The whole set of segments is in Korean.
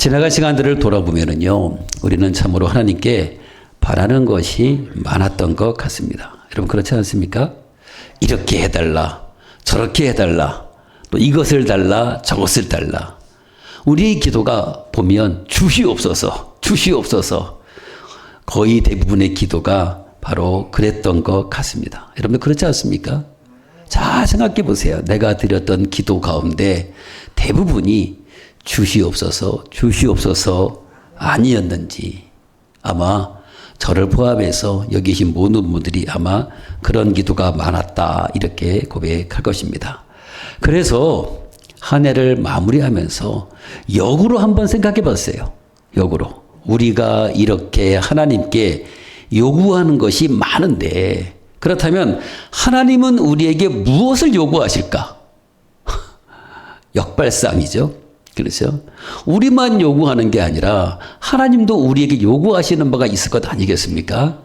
지나간 시간들을 돌아보면은요, 우리는 참으로 하나님께 바라는 것이 많았던 것 같습니다. 여러분 그렇지 않습니까? 이렇게 해달라, 저렇게 해달라, 또 이것을 달라, 저것을 달라. 우리 기도가 보면 주시옵소서, 주시옵소서. 거의 대부분의 기도가 바로 그랬던 것 같습니다. 여러분들 그렇지 않습니까? 자, 생각해 보세요. 내가 드렸던 기도 가운데 대부분이 주시옵소서, 주시옵소서 아니었는지. 아마 저를 포함해서 여기 계신 모든 분들이 아마 그런 기도가 많았다, 이렇게 고백할 것입니다. 그래서 한 해를 마무리하면서 역으로 한번 생각해 봤어요. 역으로. 우리가 이렇게 하나님께 요구하는 것이 많은데, 그렇다면 하나님은 우리에게 무엇을 요구하실까? 역발상이죠. 그렇죠? 우리만 요구하는 게 아니라 하나님도 우리에게 요구하시는 바가 있을 것 아니겠습니까?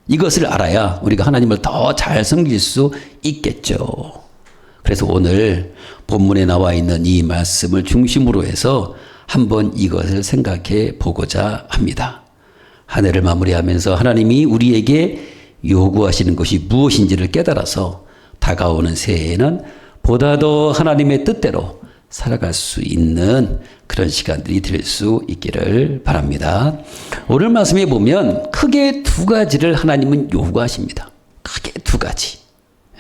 이것을 알아야 우리가 하나님을 더 잘 섬길 수 있겠죠. 그래서 오늘 본문에 나와 있는 이 말씀을 중심으로 해서 한번 이것을 생각해 보고자 합니다. 한 해를 마무리하면서 하나님이 우리에게 요구하시는 것이 무엇인지를 깨달아서 다가오는 새해에는 보다 더 하나님의 뜻대로 살아갈 수 있는 그런 시간들이 될 수 있기를 바랍니다. 오늘 말씀에 보면 크게 두 가지를 하나님은 요구하십니다. 크게 두 가지.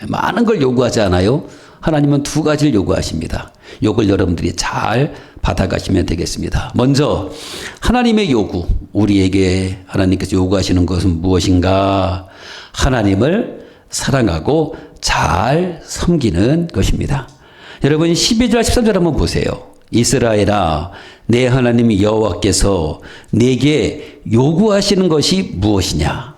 많은 걸 요구하지 않아요. 하나님은 두 가지를 요구하십니다. 이걸 여러분들이 잘 받아가시면 되겠습니다. 먼저 하나님의 요구, 우리에게 하나님께서 요구하시는 것은 무엇인가? 하나님을 사랑하고 잘 섬기는 것입니다. 여러분 12절 13절 한번 보세요. 이스라엘아, 내 하나님 여호와께서 내게 요구하시는 것이 무엇이냐?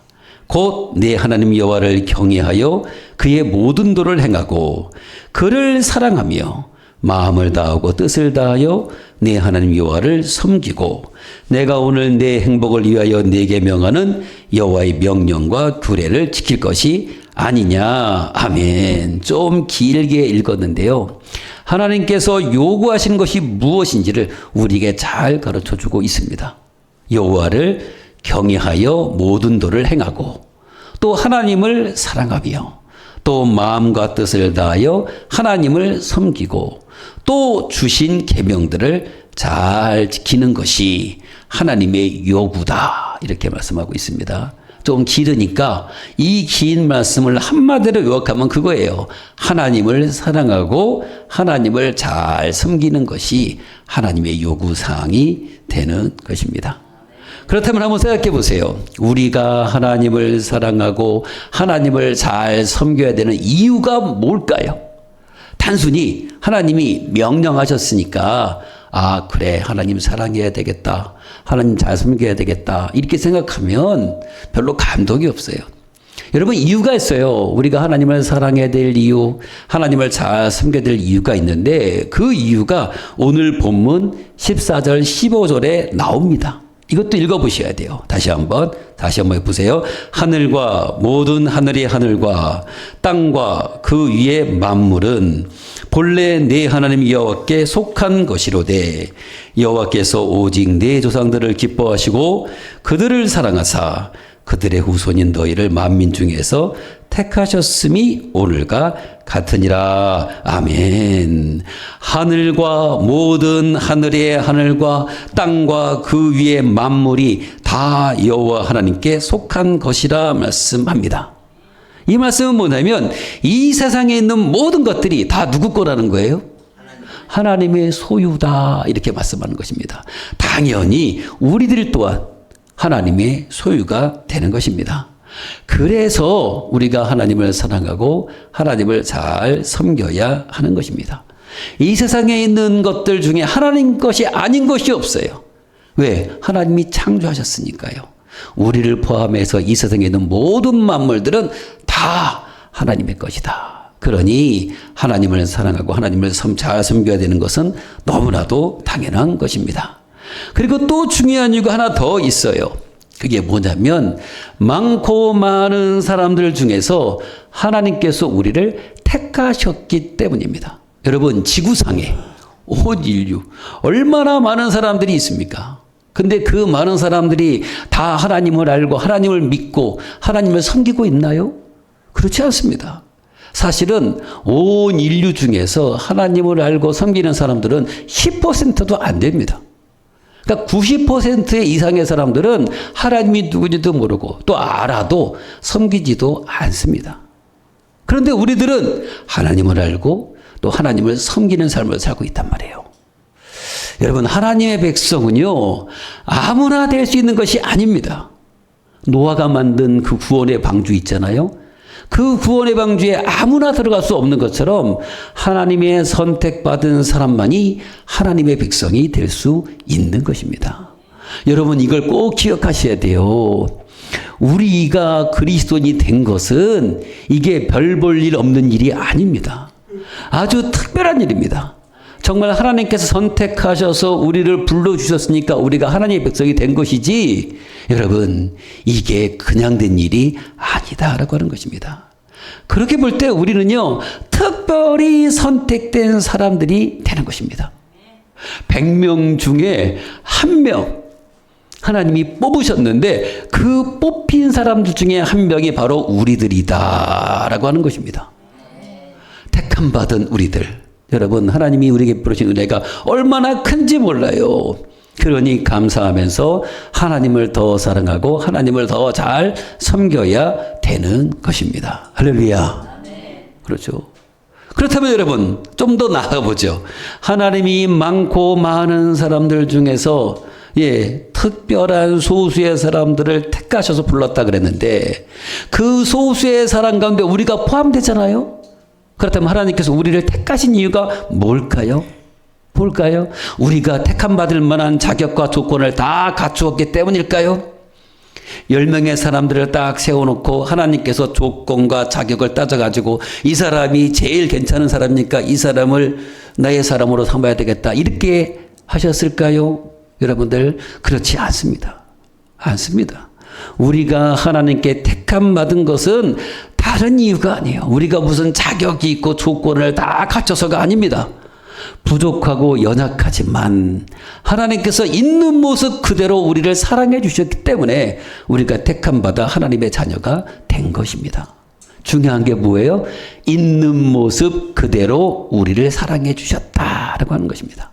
곧 내 하나님 여호와를 경외하여 그의 모든 도를 행하고 그를 사랑하며 마음을 다하고 뜻을 다하여 내 하나님 여호와를 섬기고 내가 오늘 내 행복을 위하여 내게 명하는 여호와의 명령과 규례를 지킬 것이 아니냐. 아멘. 좀 길게 읽었는데요. 하나님께서 요구하시는 것이 무엇인지를 우리에게 잘 가르쳐주고 있습니다. 여호와를 경외하여 모든 도를 행하고 또 하나님을 사랑하며 또 마음과 뜻을 다하여 하나님을 섬기고 또 주신 계명들을 잘 지키는 것이 하나님의 요구다, 이렇게 말씀하고 있습니다. 좀 길으니까 이 긴 말씀을 한마디로 요약하면 그거예요. 하나님을 사랑하고 하나님을 잘 섬기는 것이 하나님의 요구사항이 되는 것입니다. 그렇다면 한번 생각해 보세요. 우리가 하나님을 사랑하고 하나님을 잘 섬겨야 되는 이유가 뭘까요? 단순히 하나님이 명령하셨으니까 아, 그래, 하나님 사랑해야 되겠다, 하나님 잘 섬겨야 되겠다, 이렇게 생각하면 별로 감동이 없어요. 여러분 이유가 있어요. 우리가 하나님을 사랑해야 될 이유, 하나님을 잘 섬겨야 될 이유가 있는데 그 이유가 오늘 본문 14절 15절에 나옵니다. 이것도 읽어보셔야 돼요. 다시 한번 해보세요. 하늘과 모든 하늘의 하늘과 땅과 그 위의 만물은 본래 내 하나님 여호와께 속한 것이로되 여호와께서 오직 내 조상들을 기뻐하시고 그들을 사랑하사 그들의 후손인 너희를 만민 중에서 택하셨음이 오늘과 같으니라. 아멘. 하늘과 모든 하늘의 하늘과 땅과 그 위의 만물이 다 여호와 하나님께 속한 것이라 말씀합니다. 이 말씀은 뭐냐면 이 세상에 있는 모든 것들이 다 누구 거라는 거예요? 하나님의 소유다, 이렇게 말씀하는 것입니다. 당연히 우리들 또한 하나님의 소유가 되는 것입니다. 그래서 우리가 하나님을 사랑하고 하나님을 잘 섬겨야 하는 것입니다. 이 세상에 있는 것들 중에 하나님 것이 아닌 것이 없어요. 왜? 하나님이 창조하셨으니까요. 우리를 포함해서 이 세상에 있는 모든 만물들은 다 하나님의 것이다. 그러니 하나님을 사랑하고 하나님을 잘 섬겨야 되는 것은 너무나도 당연한 것입니다. 그리고 또 중요한 이유가 하나 더 있어요. 그게 뭐냐면 많고 많은 사람들 중에서 하나님께서 우리를 택하셨기 때문입니다. 여러분 지구상에 온 인류. 얼마나 많은 사람들이 있습니까? 근데 그 많은 사람들이 다 하나님을 알고 하나님을 믿고 하나님을 섬기고 있나요? 그렇지 않습니다. 사실은 온 인류 중에서 하나님을 알고 섬기는 사람들은 10%도 안 됩니다. 그러니까 90% 이상의 사람들은 하나님이 누구지도 모르고 또 알아도 섬기지도 않습니다. 그런데 우리들은 하나님을 알고 또 하나님을 섬기는 삶을 살고 있단 말이에요. 여러분, 하나님의 백성은요, 아무나 될 수 있는 것이 아닙니다. 노아가 만든 그 구원의 방주 있잖아요. 그 구원의 방주에 아무나 들어갈 수 없는 것처럼 하나님의 선택받은 사람만이 하나님의 백성이 될 수 있는 것입니다. 여러분, 이걸 꼭 기억하셔야 돼요. 우리가 그리스도인이 된 것은 이게 별 볼 일 없는 일이 아닙니다. 아주 특별한 일입니다. 정말 하나님께서 선택하셔서 우리를 불러주셨으니까 우리가 하나님의 백성이 된 것이지, 여러분, 이게 그냥 된 일이 아니다라고 하는 것입니다. 그렇게 볼 때 우리는요, 특별히 선택된 사람들이 되는 것입니다. 100명 중에 1명 하나님이 뽑으셨는데 그 뽑힌 사람들 중에 한 명이 바로 우리들이다라고 하는 것입니다. 택함 받은 우리들. 여러분, 하나님이 우리에게 베푸신 은혜가 얼마나 큰지 몰라요. 그러니 감사하면서 하나님을 더 사랑하고 하나님을 더 잘 섬겨야 되는 것입니다. 할렐루야. 그렇죠. 그렇다면 여러분, 좀 더 나아가보죠. 하나님이 많고 많은 사람들 중에서 특별한 소수의 사람들을 택하셔서 불렀다 그랬는데 그 소수의 사람 가운데 우리가 포함되잖아요. 그렇다면 하나님께서 우리를 택하신 이유가 뭘까요? 우리가 택함 받을 만한 자격과 조건을 다 갖추었기 때문일까요? 10명의 사람들을 딱 세워놓고 하나님께서 조건과 자격을 따져가지고 이 사람이 제일 괜찮은 사람이니까 이 사람을 나의 사람으로 삼아야 되겠다, 이렇게 하셨을까요? 여러분들, 그렇지 않습니다. 우리가 하나님께 택함 받은 것은 다른 이유가 아니에요. 우리가 무슨 자격이 있고 조건을 다 갖춰서가 아닙니다. 부족하고 연약하지만 하나님께서 있는 모습 그대로 우리를 사랑해 주셨기 때문에 우리가 택함 받아 하나님의 자녀가 된 것입니다. 중요한 게 뭐예요? 있는 모습 그대로 우리를 사랑해 주셨다라고 하는 것입니다.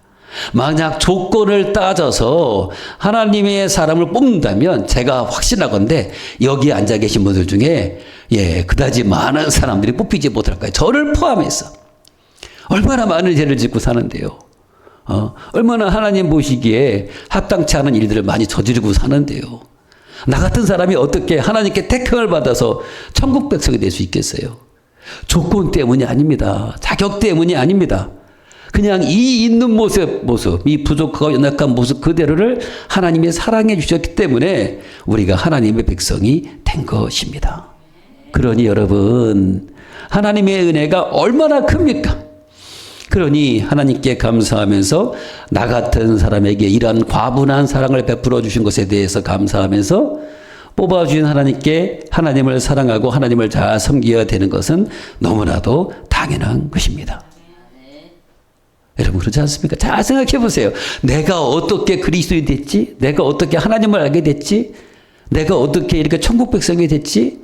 만약 조건을 따져서 하나님의 사람을 뽑는다면 제가 확신하건대 여기 앉아 계신 분들 중에 그다지 많은 사람들이 뽑히지 못할 거예요. 저를 포함해서. 얼마나 많은 죄를 짓고 사는데요. 얼마나 하나님 보시기에 합당치 않은 일들을 많이 저지르고 사는데요. 나 같은 사람이 어떻게 하나님께 택함을 받아서 천국 백성이 될 수 있겠어요? 조건 때문이 아닙니다. 자격 때문이 아닙니다. 그냥 이 있는 모습, 이 부족하고 연약한 모습 그대로를 하나님이 사랑해 주셨기 때문에 우리가 하나님의 백성이 된 것입니다. 그러니 여러분, 하나님의 은혜가 얼마나 큽니까? 그러니 하나님께 감사하면서 나 같은 사람에게 이러한 과분한 사랑을 베풀어 주신 것에 대해서 감사하면서 뽑아주신 하나님께 하나님을 사랑하고 하나님을 잘 섬겨야 되는 것은 너무나도 당연한 것입니다. 여러분, 그렇지 않습니까? 잘 생각해 보세요. 내가 어떻게 그리스도인이 됐지? 내가 어떻게 하나님을 알게 됐지? 내가 어떻게 이렇게 천국 백성이 됐지?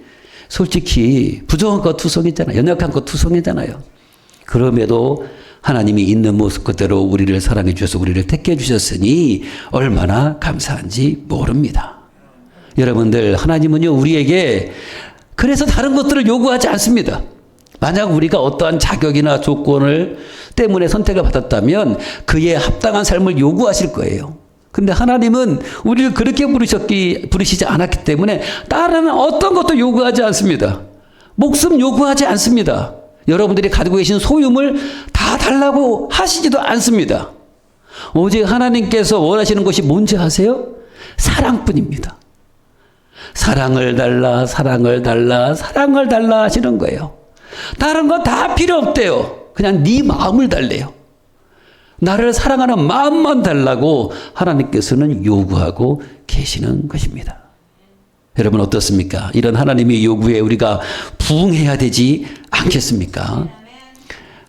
솔직히 부족한 것 투성이잖아요. 연약한 것 투성이잖아요. 그럼에도 하나님이 있는 모습 그대로 우리를 사랑해 주셔서 우리를 택해 주셨으니 얼마나 감사한지 모릅니다. 여러분들, 하나님은요, 우리에게 그래서 다른 것들을 요구하지 않습니다. 만약 우리가 어떠한 자격이나 조건을 때문에 선택을 받았다면 그에 합당한 삶을 요구하실 거예요. 근데 하나님은 우리를 그렇게 부르시지 않았기 때문에 다른 어떤 것도 요구하지 않습니다. 목숨 요구하지 않습니다. 여러분들이 가지고 계신 소유물 다 달라고 하시지도 않습니다. 오직 하나님께서 원하시는 것이 뭔지 아세요? 사랑뿐입니다. 사랑을 달라, 사랑을 달라, 사랑을 달라 하시는 거예요. 다른 거 다 필요 없대요. 그냥 네 마음을 달래요. 나를 사랑하는 마음만 달라고 하나님께서는 요구하고 계시는 것입니다. 여러분, 어떻습니까? 이런 하나님의 요구에 우리가 부응해야 되지 않겠습니까?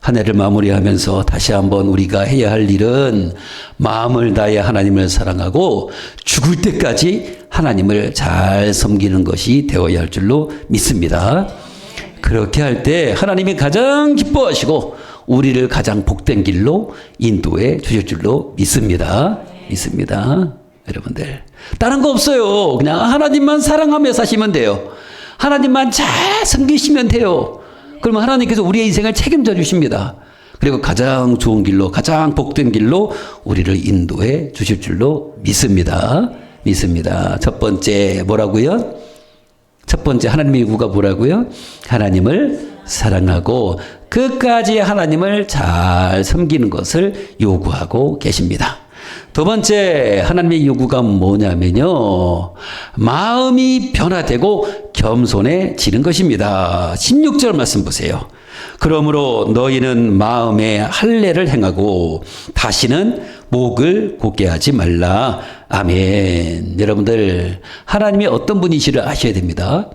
한 해를 마무리하면서 다시 한번 우리가 해야 할 일은 마음을 다해 하나님을 사랑하고 죽을 때까지 하나님을 잘 섬기는 것이 되어야 할 줄로 믿습니다. 그렇게 할 때 하나님이 가장 기뻐하시고 우리를 가장 복된 길로 인도해 주실 줄로 믿습니다. 믿습니다. 여러분들. 다른 거 없어요. 그냥 하나님만 사랑하며 사시면 돼요. 하나님만 잘 섬기시면 돼요. 그러면 하나님께서 우리의 인생을 책임져 주십니다. 그리고 가장 좋은 길로, 가장 복된 길로 우리를 인도해 주실 줄로 믿습니다. 믿습니다. 첫 번째 뭐라고요? 첫 번째 하나님의 요구가 뭐라고요? 하나님을 사랑하고 끝까지 하나님을 잘 섬기는 것을 요구하고 계십니다. 두 번째 하나님의 요구가 뭐냐면요. 마음이 변화되고 겸손해지는 것입니다. 16절 말씀 보세요. 그러므로 너희는 마음에 할례를 행하고 다시는 목을 곧게 하지 말라. 아멘. 여러분들 하나님이 어떤 분이시를 아셔야 됩니다.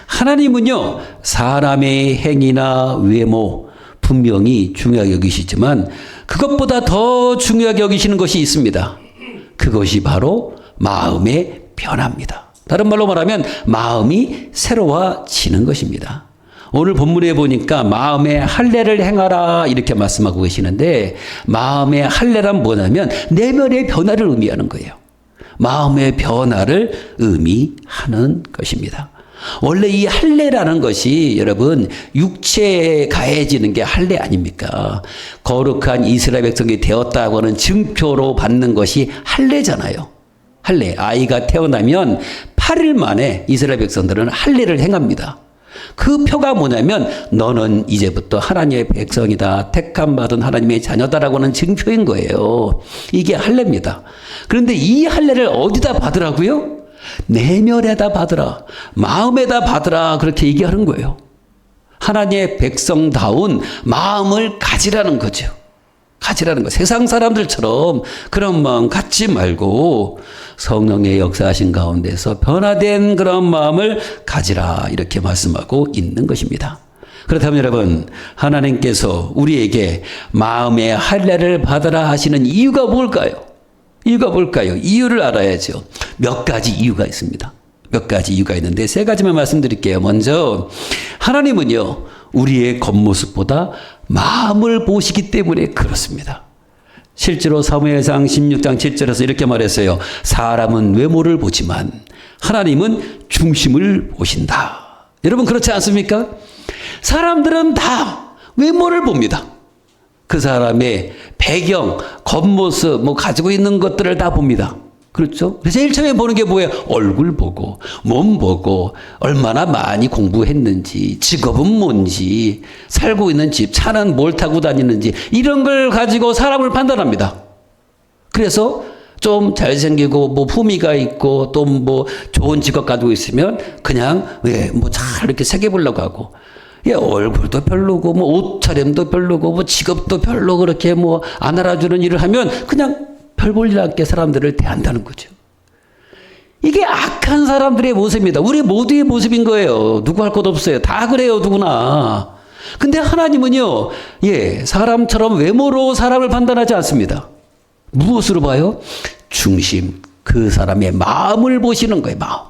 하나님은요 사람의 행위나 외모 분명히 중요하게 여기시지만 그것보다 더 중요하게 여기시는 것이 있습니다. 그것이 바로 마음의 변화입니다. 다른 말로 말하면 마음이 새로워지는 것입니다. 오늘 본문에 보니까 마음의 할례를 행하라 이렇게 말씀하고 계시는데 마음의 할례란 뭐냐면 내면의 변화를 의미하는 거예요. 마음의 변화를 의미하는 것입니다. 원래 이 할례라는 것이 여러분 육체에 가해지는 게 할례 아닙니까? 거룩한 이스라엘 백성이 되었다고 하는 증표로 받는 것이 할례잖아요. 할례. 아이가 태어나면 8일 만에 이스라엘 백성들은 할례를 행합니다. 그 표가 뭐냐면 너는 이제부터 하나님의 백성이다. 택함 받은 하나님의 자녀다라고 하는 증표인 거예요. 이게 할례입니다. 그런데 이 할례를 어디다 받으라고요? 내면에다 받으라. 마음에다 받으라. 그렇게 얘기하는 거예요. 하나님의 백성다운 마음을 가지라는 거죠. 가지라는 거. 세상 사람들처럼 그런 마음 갖지 말고 성령의 역사하신 가운데서 변화된 그런 마음을 가지라. 이렇게 말씀하고 있는 것입니다. 그렇다면 여러분 하나님께서 우리에게 마음의 할례를 받으라 하시는 이유가 뭘까요? 이유가 뭘까요? 이유를 알아야죠. 몇 가지 이유가 있습니다. 몇 가지 이유가 있는데 세 가지만 말씀드릴게요. 먼저 하나님은요 우리의 겉모습보다 마음을 보시기 때문에 그렇습니다. 실제로 사무엘상 16장 7절에서 이렇게 말했어요. 사람은 외모를 보지만 하나님은 중심을 보신다. 여러분 그렇지 않습니까? 사람들은 다 외모를 봅니다. 그 사람의 배경, 겉모습, 가지고 있는 것들을 다 봅니다. 그렇죠? 그래서 제일 처음에 보는 게 뭐예요? 얼굴 보고, 몸 보고, 얼마나 많이 공부했는지, 직업은 뭔지, 살고 있는 집, 차는 뭘 타고 다니는지, 이런 걸 가지고 사람을 판단합니다. 그래서 좀 잘생기고, 품위가 있고, 또 좋은 직업 가지고 있으면 그냥, 잘 이렇게 새겨보려고 하고, 얼굴도 별로고, 옷차림도 별로고, 직업도 별로 그렇게 안 알아주는 일을 하면 그냥 별 볼일 않게 사람들을 대한다는 거죠. 이게 악한 사람들의 모습입니다. 우리 모두의 모습인 거예요. 누구 할 것 없어요. 다 그래요, 누구나. 근데 하나님은요, 사람처럼 외모로 사람을 판단하지 않습니다. 무엇으로 봐요? 중심, 그 사람의 마음을 보시는 거예요, 마음.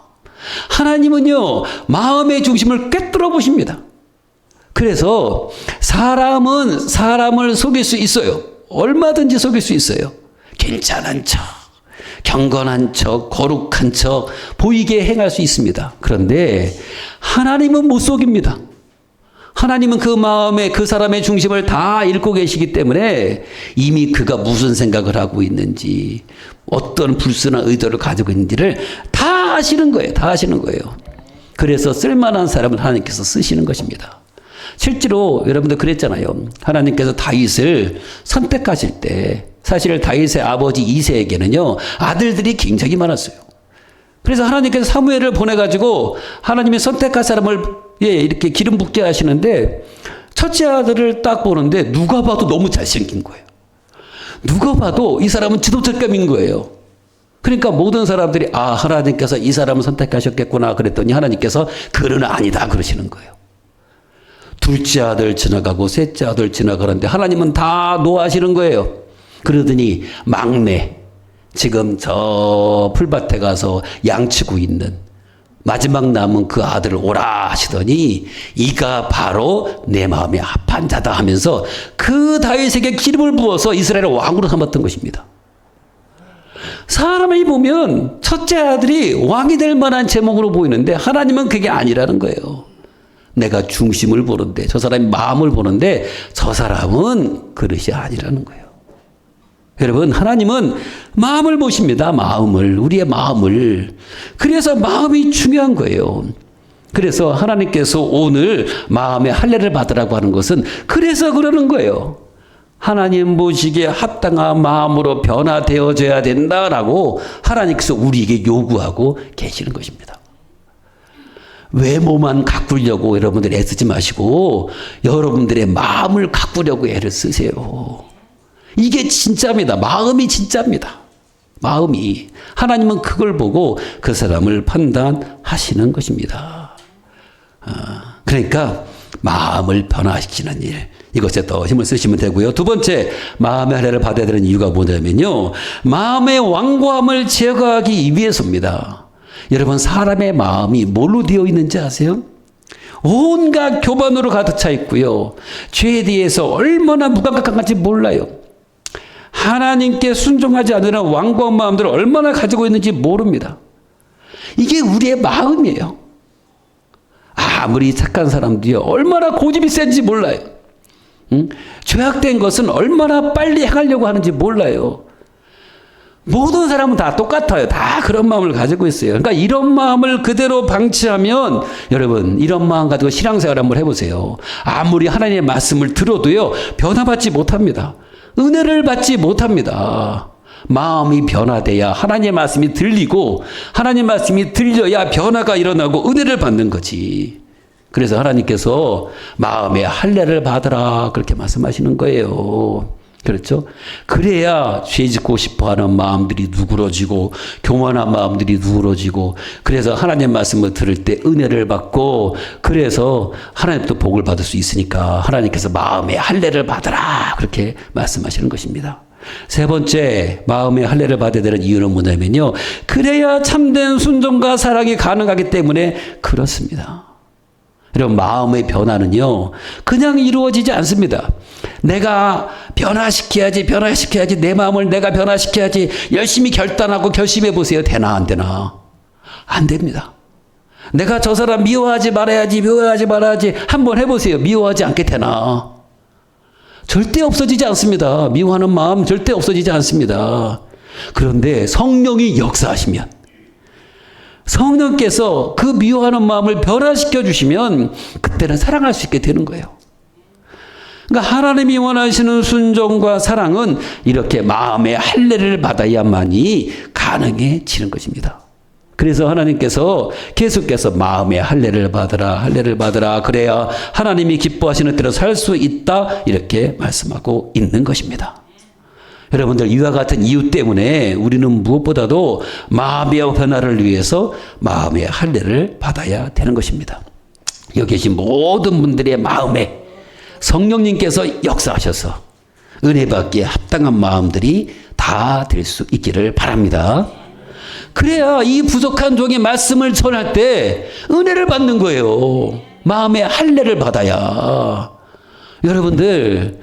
하나님은요, 마음의 중심을 꿰뚫어 보십니다. 그래서 사람은 사람을 속일 수 있어요. 얼마든지 속일 수 있어요. 괜찮은 척, 경건한 척, 거룩한 척 보이게 행할 수 있습니다. 그런데 하나님은 못 속입니다. 하나님은 그 마음에 그 사람의 중심을 다 읽고 계시기 때문에 이미 그가 무슨 생각을 하고 있는지 어떤 불순한 의도를 가지고 있는지를 다 아시는 거예요. 다 아시는 거예요. 그래서 쓸만한 사람을 하나님께서 쓰시는 것입니다. 실제로 여러분들 그랬잖아요. 하나님께서 다윗을 선택하실 때 사실 다윗의 아버지 이새에게는요 아들들이 굉장히 많았어요. 그래서 하나님께서 사무엘을 보내가지고 하나님이 선택할 사람을 이렇게 기름 붓게 하시는데 첫째 아들을 딱 보는데 누가 봐도 너무 잘생긴 거예요. 누가 봐도 이 사람은 지도자감인 거예요. 그러니까 모든 사람들이 하나님께서 이 사람을 선택하셨겠구나 그랬더니 하나님께서 그는 아니다 그러시는 거예요. 둘째 아들 지나가고 셋째 아들 지나가는데 하나님은 다 노하시는 거예요. 그러더니 막내, 지금 저 풀밭에 가서 양치고 있는 마지막 남은 그 아들을 오라 하시더니 이가 바로 내 마음에 합한 자다 하면서 그 다윗에게 기름을 부어서 이스라엘의 왕으로 삼았던 것입니다. 사람이 보면 첫째 아들이 왕이 될 만한 제목으로 보이는데 하나님은 그게 아니라는 거예요. 내가 중심을 보는데, 저 사람이 마음을 보는데 저 사람은 그릇이 아니라는 거예요. 여러분, 하나님은 마음을 보십니다. 마음을, 우리의 마음을. 그래서 마음이 중요한 거예요. 그래서 하나님께서 오늘 마음의 할례를 받으라고 하는 것은 그래서 그러는 거예요. 하나님 보시기에 합당한 마음으로 변화되어져야 된다라고 하나님께서 우리에게 요구하고 계시는 것입니다. 외모만 가꾸려고 여러분들 애쓰지 마시고 여러분들의 마음을 가꾸려고 애를 쓰세요. 이게 진짜입니다. 마음이 진짜입니다. 마음이. 하나님은 그걸 보고 그 사람을 판단하시는 것입니다. 그러니까 마음을 변화시키는 일, 이것에 더 힘을 쓰시면 되고요. 두 번째, 마음의 할례를 받아야 되는 이유가 뭐냐면요, 마음의 완고함을 제거하기 위해서입니다. 여러분, 사람의 마음이 뭘로 되어 있는지 아세요? 온갖 교만으로 가득 차 있고요, 죄에 대해서 얼마나 무감각한지 몰라요. 하나님께 순종하지 않으려 완고한 마음들을 얼마나 가지고 있는지 모릅니다. 이게 우리의 마음이에요. 아무리 착한 사람도요, 얼마나 고집이 센지 몰라요. 죄악된 것은 얼마나 빨리 행하려고 하는지 몰라요. 모든 사람은 다 똑같아요. 다 그런 마음을 가지고 있어요. 그러니까 이런 마음을 그대로 방치하면, 여러분, 이런 마음 가지고 신앙생활 한번 해보세요. 아무리 하나님의 말씀을 들어도요, 변화받지 못합니다. 은혜를 받지 못합니다. 마음이 변화돼야 하나님의 말씀이 들리고, 하나님의 말씀이 들려야 변화가 일어나고 은혜를 받는 거지. 그래서 하나님께서 마음의 할례를 받으라 그렇게 말씀하시는 거예요. 그렇죠? 그래야 죄 짓고 싶어하는 마음들이 누그러지고 교만한 마음들이 누그러지고, 그래서 하나님의 말씀을 들을 때 은혜를 받고, 그래서 하나님도 복을 받을 수 있으니까 하나님께서 마음의 할례를 받으라 그렇게 말씀하시는 것입니다. 세 번째, 마음의 할례를 받아야 되는 이유는 뭐냐면요, 그래야 참된 순종과 사랑이 가능하기 때문에 그렇습니다. 여러분, 마음의 변화는요, 그냥 이루어지지 않습니다. 내가 변화시켜야지, 내 마음을 내가 변화시켜야지, 열심히 결단하고 결심해 보세요. 되나 안 되나? 안 됩니다. 내가 저 사람 미워하지 말아야지 한번 해보세요. 미워하지 않게 되나? 절대 없어지지 않습니다. 미워하는 마음 절대 없어지지 않습니다. 그런데 성령이 역사하시면, 성령께서 그 미워하는 마음을 변화시켜 주시면 그때는 사랑할 수 있게 되는 거예요. 그러니까 하나님이 원하시는 순종과 사랑은 이렇게 마음의 할례를 받아야만이 가능해지는 것입니다. 그래서 하나님께서 계속해서 마음의 할례를 받으라, 그래야 하나님이 기뻐하시는 대로 살 수 있다 이렇게 말씀하고 있는 것입니다. 여러분들, 이와 같은 이유 때문에 우리는 무엇보다도 마음의 변화를 위해서 마음의 할례를 받아야 되는 것입니다. 여기 계신 모든 분들의 마음에 성령님께서 역사하셔서 은혜 받기에 합당한 마음들이 다 될 수 있기를 바랍니다. 그래야 이 부족한 종의 말씀을 전할 때 은혜를 받는 거예요. 마음의 할례를 받아야. 여러분들,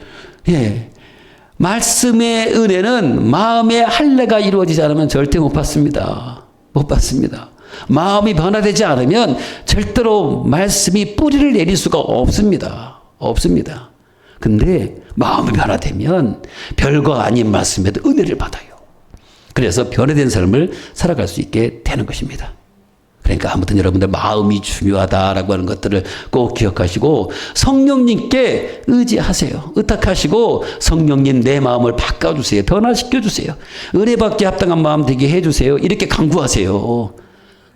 말씀의 은혜는 마음의 할례가 이루어지지 않으면 절대 못 받습니다. 못 받습니다. 마음이 변화되지 않으면 절대로 말씀이 뿌리를 내릴 수가 없습니다. 없습니다. 근데 마음이 변화되면 별거 아닌 말씀에도 은혜를 받아요. 그래서 변화된 삶을 살아갈 수 있게 되는 것입니다. 그러니까 아무튼 여러분들, 마음이 중요하다라고 하는 것들을 꼭 기억하시고 성령님께 의지하세요. 의탁하시고 성령님, 내 마음을 바꿔주세요. 변화시켜주세요. 은혜 받기에 합당한 마음 되게 해주세요. 이렇게 간구하세요.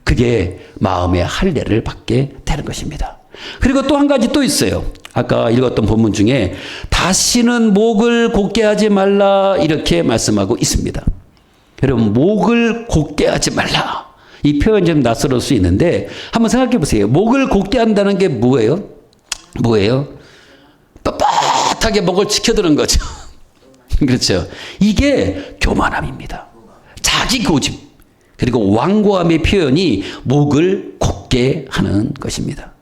그게 마음의 할례를 받게 되는 것입니다. 그리고 또 한 가지 또 있어요. 아까 읽었던 본문 중에 다시는 목을 곧게 하지 말라 이렇게 말씀하고 있습니다. 여러분, 목을 곧게 하지 말라. 이 표현이 좀 낯설을 수 있는데 한번 생각해 보세요. 목을 곧게 한다는 게 뭐예요? 뭐예요? 떳떳하게 목을 지켜드는 거죠. 그렇죠. 이게 교만함입니다. 자기 고집. 그리고 완고함의 표현이 목을 곧게 하는 것입니다.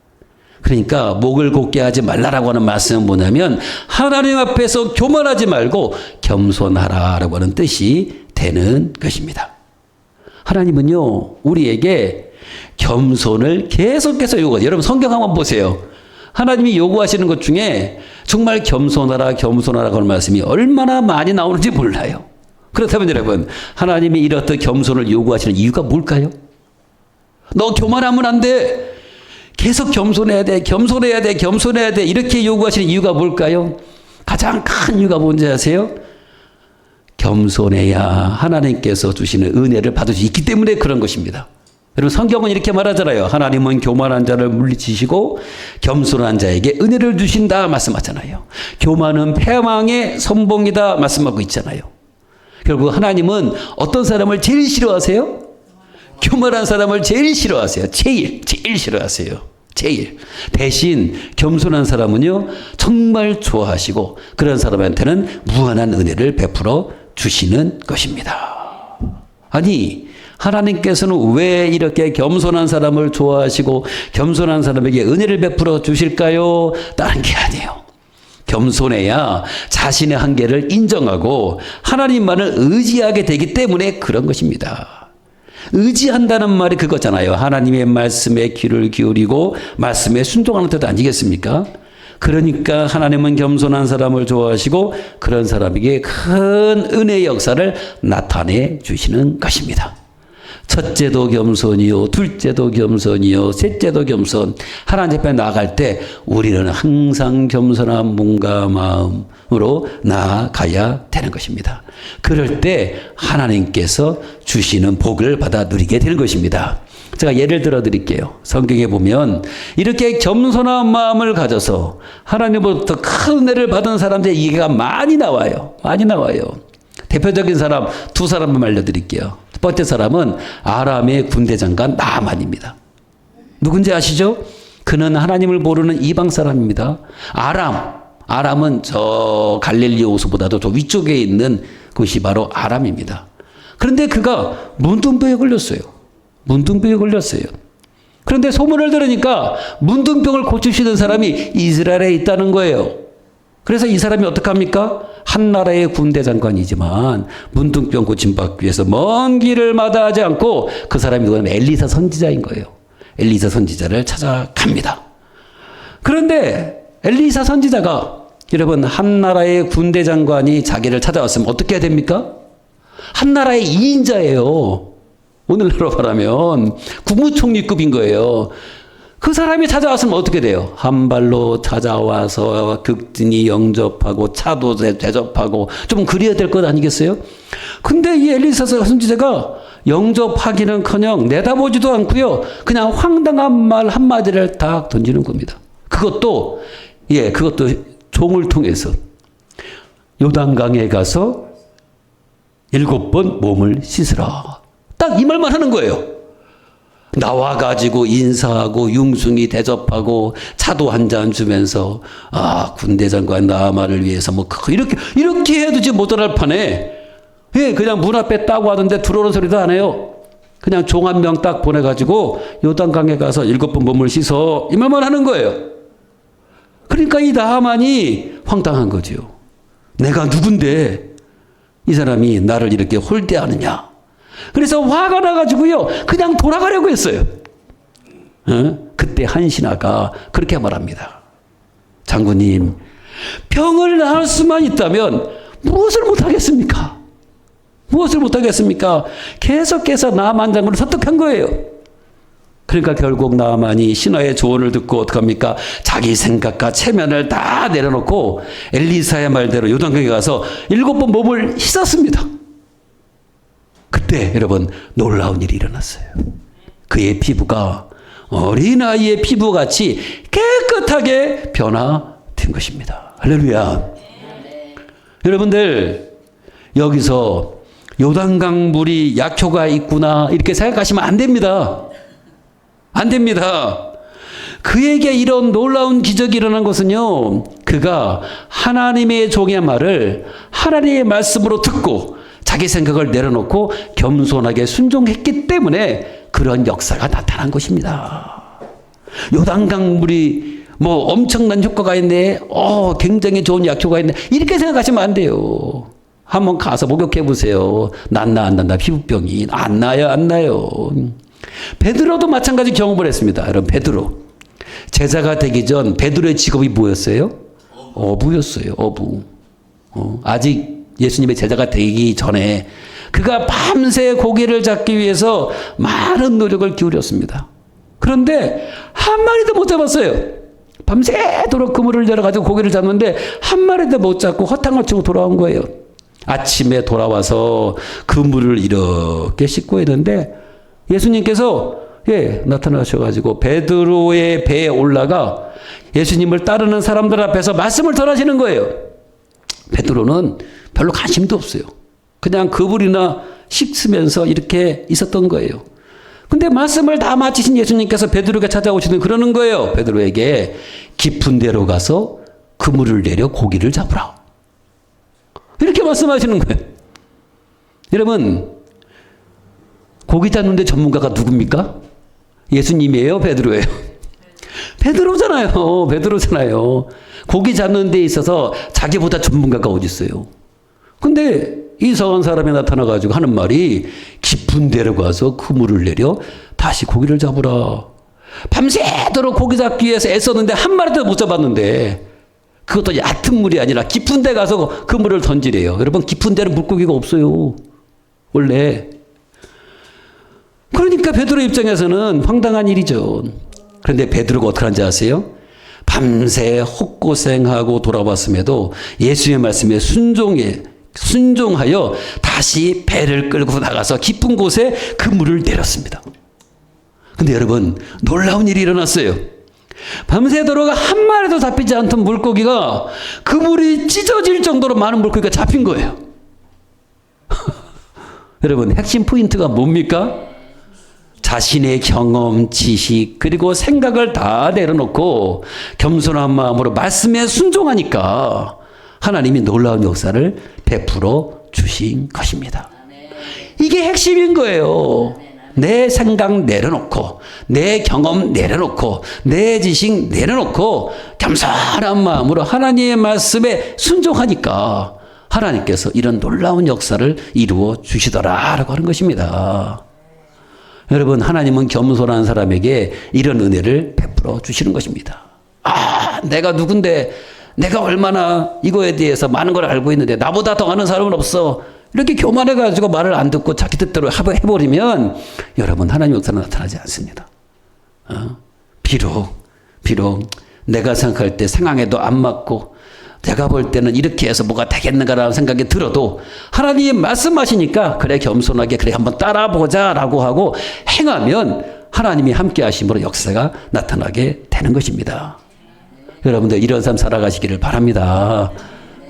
그러니까 목을 곧게 하지 말라라고 하는 말씀은 뭐냐면 하나님 앞에서 교만하지 말고 겸손하라라고 하는 뜻이 되는 것입니다. 하나님은요, 우리에게 겸손을 계속해서 요구해요. 여러분 성경 한번 보세요. 하나님이 요구하시는 것 중에 정말 겸손하라 겸손하라고 하는 말씀이 얼마나 많이 나오는지 몰라요. 그렇다면 여러분, 하나님이 이렇듯 겸손을 요구하시는 이유가 뭘까요? 너 교만하면 안 돼. 계속 겸손해야 돼. 겸손해야 돼. 겸손해야 돼. 이렇게 요구하시는 이유가 뭘까요? 가장 큰 이유가 뭔지 아세요? 겸손해야 하나님께서 주시는 은혜를 받을 수 있기 때문에 그런 것입니다. 여러분 성경은 이렇게 말하잖아요. 하나님은 교만한 자를 물리치시고 겸손한 자에게 은혜를 주신다 말씀하잖아요. 교만은 패망의 선봉이다 말씀하고 있잖아요. 결국 하나님은 어떤 사람을 제일 싫어하세요? 교만한 사람을 제일 싫어하세요. 제일 싫어하세요. 제일. 대신 겸손한 사람은요 정말 좋아하시고 그런 사람한테는 무한한 은혜를 베풀어 주시는 것입니다. 아니 하나님께서는 왜 이렇게 겸손한 사람을 좋아하시고 겸손한 사람에게 은혜를 베풀어 주실까요? 다른 게 아니에요. 겸손해야 자신의 한계를 인정하고 하나님만을 의지하게 되기 때문에 그런 것입니다. 의지한다는 말이 그거잖아요. 하나님의 말씀에 귀를 기울이고 말씀에 순종하는 뜻 아니겠습니까? 그러니까 하나님은 겸손한 사람을 좋아하시고 그런 사람에게 큰 은혜의 역사를 나타내 주시는 것입니다. 첫째도 겸손이요, 둘째도 겸손이요, 셋째도 겸손. 하나님 앞에 나아갈 때 우리는 항상 겸손한 몸과 마음으로 나아가야 되는 것입니다. 그럴 때 하나님께서 주시는 복을 받아 누리게 되는 것입니다. 제가 예를 들어 드릴게요. 성경에 보면 이렇게 겸손한 마음을 가져서 하나님으로부터 큰 은혜를 받은 사람들의 얘기가 많이 나와요. 많이 나와요. 대표적인 사람 두 사람만 알려드릴게요. 첫 번째 사람은 아람의 군대 장관 나아만입니다. 누군지 아시죠? 그는 하나님을 모르는 이방 사람입니다. 아람은 저 갈릴리 호수보다도 저 위쪽에 있는 곳이 바로 아람입니다. 그런데 그가 문둥병에 걸렸어요. 문둥병에 걸렸어요. 그런데 소문을 들으니까 문둥병을 고치시는 사람이 이스라엘에 있다는 거예요. 그래서 이 사람이 어떡합니까? 한 나라의 군대 장관이지만 문둥병 고침받기 위해서 먼 길을 마다하지 않고 그 사람이 누구냐면 엘리사 선지자인 거예요. 엘리사 선지자를 찾아갑니다. 그런데 엘리사 선지자가 여러분 한 나라의 군대 장관이 자기를 찾아왔으면 어떻게 해야 됩니까? 한 나라의 2인자예요. 오늘날로 말하면 국무총리급인 거예요. 그 사람이 찾아왔으면 어떻게 돼요? 한 발로 찾아와서 극진히 영접하고 차도 대접하고 좀 그래야 될 것 아니겠어요? 근데 이 엘리사 선지자가 영접하기는커녕 내다보지도 않고요. 그냥 황당한 말 한마디를 딱 던지는 겁니다. 그것도 종을 통해서 요단강에 가서 7번 몸을 씻으라. 딱 이 말만 하는 거예요. 나와가지고 인사하고 융숭이 대접하고 차도 한 잔 주면서 군대 장관 나아만을 위해서 뭐 이렇게 해도 지금 못할 판에 그냥 문 앞에 따고 하던데 들어오는 소리도 안 해요. 그냥 종 한 명 딱 보내가지고 요단강에 가서 7번 몸을 씻어 이 말만 하는 거예요. 그러니까 이 나아만이 황당한 거죠. 내가 누군데 이 사람이 나를 이렇게 홀대하느냐. 그래서 화가 나가지고요 그냥 돌아가려고 했어요. 그때 한 신하가 그렇게 말합니다. 장군님, 병을 나을 수만 있다면 무엇을 못하겠습니까? 무엇을 못하겠습니까? 계속해서 나아만 장군을 설득한 거예요. 그러니까 결국 나아만이 신하의 조언을 듣고 어떡합니까? 자기 생각과 체면을 다 내려놓고 엘리사의 말대로 요단강에 가서 7번 몸을 씻었습니다. 그때 여러분 놀라운 일이 일어났어요. 그의 피부가 어린아이의 피부같이 깨끗하게 변화된 것입니다. 할렐루야. 여러분들 여기서 요단강 물이 약효가 있구나 이렇게 생각하시면 안 됩니다. 안 됩니다. 그에게 이런 놀라운 기적이 일어난 것은요 그가 하나님의 종의 말을 하나님의 말씀으로 듣고 자기 생각을 내려놓고 겸손하게 순종했기 때문에 그런 역사가 나타난 것입니다. 요단강 물이 뭐 엄청난 효과가 있네. 굉장히 좋은 약효가 있네. 이렇게 생각하시면 안 돼요. 한번 가서 목욕해 보세요. 낫나 안 낫나 피부병이 안 나요 안 나요. 베드로도 마찬가지 경험을 했습니다. 여러분 베드로 제자가 되기 전 베드로의 직업이 뭐였어요? 어부였어요. 어부. 아직 예수님의 제자가 되기 전에 그가 밤새 고기를 잡기 위해서 많은 노력을 기울였습니다. 그런데 한 마리도 못 잡았어요. 밤새도록 그물을 열어가지고 고기를 잡는데 한 마리도 못 잡고 허탕을 치고 돌아온 거예요. 아침에 돌아와서 그물을 이렇게 씻고 있는데 예수님께서 나타나셔가지고 베드로의 배에 올라가 예수님을 따르는 사람들 앞에서 말씀을 전하시는 거예요. 베드로는 별로 관심도 없어요. 그냥 그물이나 씻으면서 이렇게 있었던 거예요. 근데 말씀을 다 마치신 예수님께서 베드로에게 찾아오시더니 그러는 거예요. 베드로에게 깊은 데로 가서 그물을 내려 고기를 잡으라. 이렇게 말씀하시는 거예요. 여러분, 고기 잡는데 전문가가 누굽니까? 예수님이에요? 베드로예요? 베드로잖아요. 베드로잖아요. 고기 잡는 데 있어서 자기보다 전문가가 어디 있어요? 근데 이상한 사람이 나타나가지고 하는 말이 깊은 데로 가서 그물을 내려 다시 고기를 잡으라. 밤새도록 고기 잡기 위해서 애썼는데 한 마리도 못 잡았는데 그것도 얕은 물이 아니라 깊은 데 가서 그물을 던지래요. 여러분 깊은 데는 물고기가 없어요. 원래. 그러니까 베드로 입장에서는 황당한 일이죠. 그런데 베드로가 어떻게 하는지 아세요? 밤새 헛고생하고 돌아왔음에도 예수의 말씀에 순종하여 다시 배를 끌고 나가서 깊은 곳에 그물을 내렸습니다. 근데 여러분 놀라운 일이 일어났어요. 밤새도록 한 마리도 잡히지 않던 물고기가 그물이 찢어질 정도로 많은 물고기가 잡힌 거예요. 여러분 핵심 포인트가 뭡니까? 자신의 경험, 지식, 그리고 생각을 다 내려놓고 겸손한 마음으로 말씀에 순종하니까 하나님이 놀라운 역사를 베풀어 주신 것입니다. 이게 핵심인 거예요. 내 생각 내려놓고, 내 경험 내려놓고, 내 지식 내려놓고 겸손한 마음으로 하나님의 말씀에 순종하니까 하나님께서 이런 놀라운 역사를 이루어 주시더라라고 하는 것입니다. 여러분, 하나님은 겸손한 사람에게 이런 은혜를 베풀어 주시는 것입니다. 내가 누군데, 내가 얼마나 이거에 대해서 많은 걸 알고 있는데 나보다 더 아는 사람은 없어. 이렇게 교만해가지고 말을 안 듣고 자기 뜻대로 해버리면 여러분 하나님 역사는 나타나지 않습니다. 비록 내가 생각할 때 상황에도 안 맞고 내가 볼 때는 이렇게 해서 뭐가 되겠는가라는 생각이 들어도 하나님이 말씀하시니까 그래 겸손하게 그래 한번 따라보자 라고 하고 행하면 하나님이 함께 하심으로 역사가 나타나게 되는 것입니다. 여러분들 이런 삶 살아가시기를 바랍니다.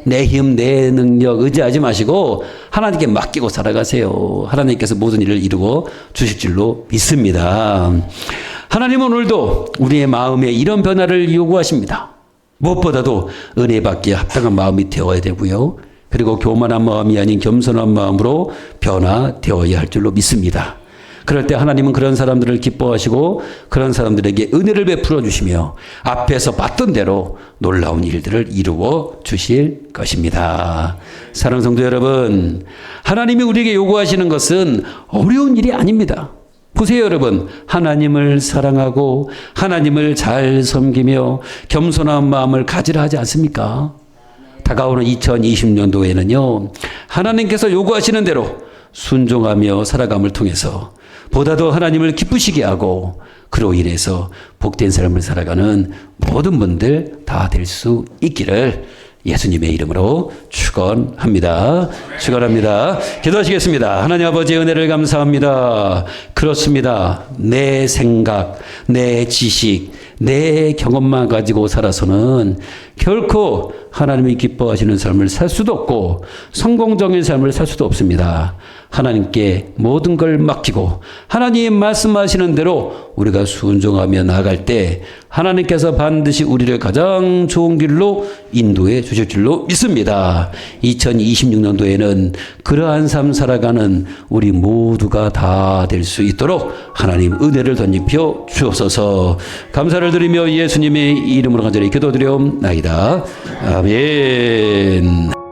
내 힘, 내 능력 의지하지 마시고 하나님께 맡기고 살아가세요. 하나님께서 모든 일을 이루어 주실 줄로 믿습니다. 하나님은 오늘도 우리의 마음에 이런 변화를 요구하십니다. 무엇보다도 은혜 받기에 합당한 마음이 되어야 되고요. 그리고 교만한 마음이 아닌 겸손한 마음으로 변화되어야 할 줄로 믿습니다. 그럴 때 하나님은 그런 사람들을 기뻐하시고 그런 사람들에게 은혜를 베풀어 주시며 앞에서 봤던 대로 놀라운 일들을 이루어 주실 것입니다. 사랑하는 성도 여러분, 하나님이 우리에게 요구하시는 것은 어려운 일이 아닙니다. 보세요 여러분, 하나님을 사랑하고 하나님을 잘 섬기며 겸손한 마음을 가지라 하지 않습니까? 다가오는 2020년도에는요 하나님께서 요구하시는 대로 순종하며 살아감을 통해서 보다도 하나님을 기쁘시게 하고 그로 인해서 복된 삶을 살아가는 모든 분들 다 될 수 있기를 예수님의 이름으로 축원합니다. 축원합니다. 기도하시겠습니다. 하나님 아버지의 은혜를 감사합니다. 그렇습니다. 내 생각, 내 지식, 내 경험만 가지고 살아서는 결코 하나님이 기뻐하시는 삶을 살 수도 없고 성공적인 삶을 살 수도 없습니다. 하나님께 모든 걸 맡기고 하나님 말씀하시는 대로 우리가 순종하며 나아갈 때 하나님께서 반드시 우리를 가장 좋은 길로 인도해 주실 줄로 믿습니다. 2026년도에는 그러한 삶 살아가는 우리 모두가 다 될 수 있도록 하나님 은혜를 덧입혀 주옵소서. 감사를 드리며 예수님의 이름으로 간절히 기도드리옵나이다. 아멘.